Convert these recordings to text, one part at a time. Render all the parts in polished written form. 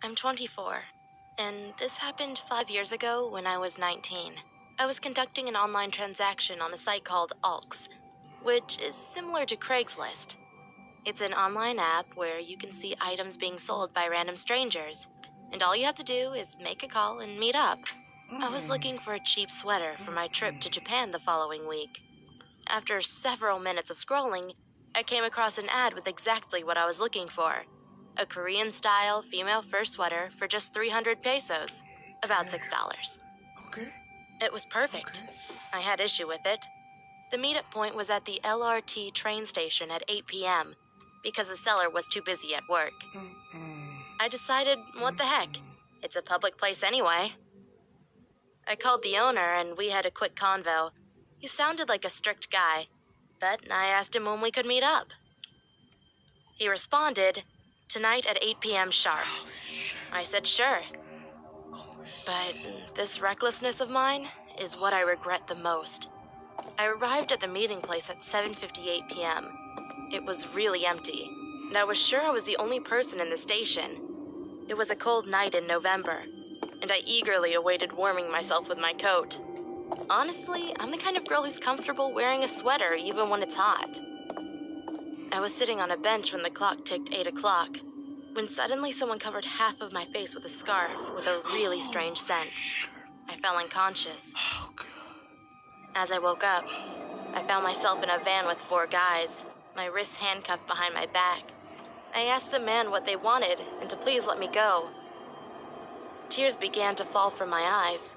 I'm 24, and this happened 5 years ago when I was 19. I was conducting an online transaction on a site called Alks, which is similar to Craigslist. It's an online app where you can see items being sold by random strangers, and all you have to do is make a call and meet up. I was looking for a cheap sweater for my trip to Japan the following week. After several minutes of scrolling, I came across an ad with exactly what I was looking for. A Korean-style female fur sweater for just 300 pesos, about $6. Okay. It was perfect. I had issue with it. The meetup point was at the LRT train station at 8 p.m. because the seller was too busy at work. I decided, what the heck? It's a public place anyway. I called the owner and we had a quick convo. He sounded like a strict guy, but I asked him when we could meet up. He responded, tonight at 8 p.m. sharp. I said sure. But this recklessness of mine is what I regret the most. I arrived at the meeting place at 7:58 p.m. It was really empty, and I was sure I was the only person in the station. It was a cold night in November, and I eagerly awaited warming myself with my coat. Honestly, I'm the kind of girl who's comfortable wearing a sweater even when it's hot. I was sitting on a bench when the clock ticked 8 o'clock, when suddenly someone covered half of my face with a scarf with a really strange scent. I fell unconscious. As I woke up, I found myself in a van with 4 guys, my wrists handcuffed behind my back. I asked the man what they wanted and to please let me go. Tears began to fall from my eyes.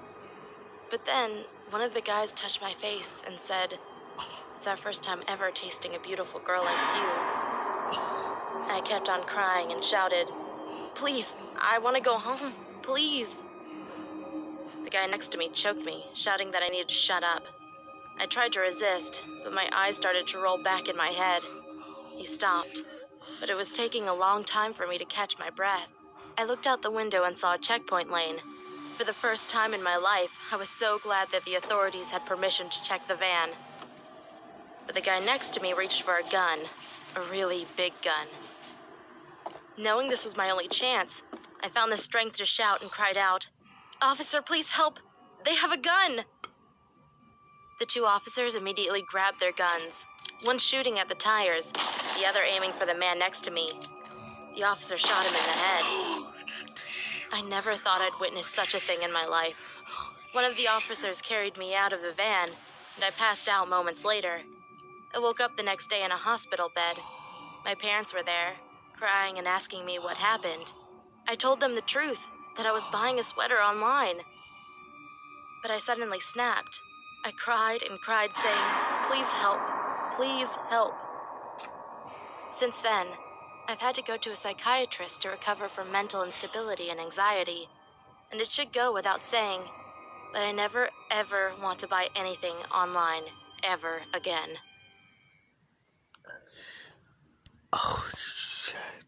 But then, one of the guys touched my face and said, "It's our first time ever tasting a beautiful girl like you." I kept on crying and shouted, "Please, I want to go home, please." The guy next to me choked me, shouting that I needed to shut up. I tried to resist, but my eyes started to roll back in my head. He stopped, but it was taking a long time for me to catch my breath. I looked out the window and saw a checkpoint lane. For the first time in my life, I was so glad that the authorities had permission to check the van. But the guy next to me reached for a gun, a really big gun. Knowing this was my only chance, I found the strength to shout and cried out, "Officer, please help! They have a gun!" The 2 officers immediately grabbed their guns, one shooting at the tires, the other aiming for the man next to me. The officer shot him in the head. I never thought I'd witness such a thing in my life. One of the officers carried me out of the van, and I passed out moments later. I woke up the next day in a hospital bed. My parents were there, crying and asking me what happened. I told them the truth, that I was buying a sweater online. But I suddenly snapped. I cried and cried, saying, "Please help, please help." Since then, I've had to go to a psychiatrist to recover from mental instability and anxiety, and it should go without saying, but I never ever want to buy anything online ever again. Oh, shit.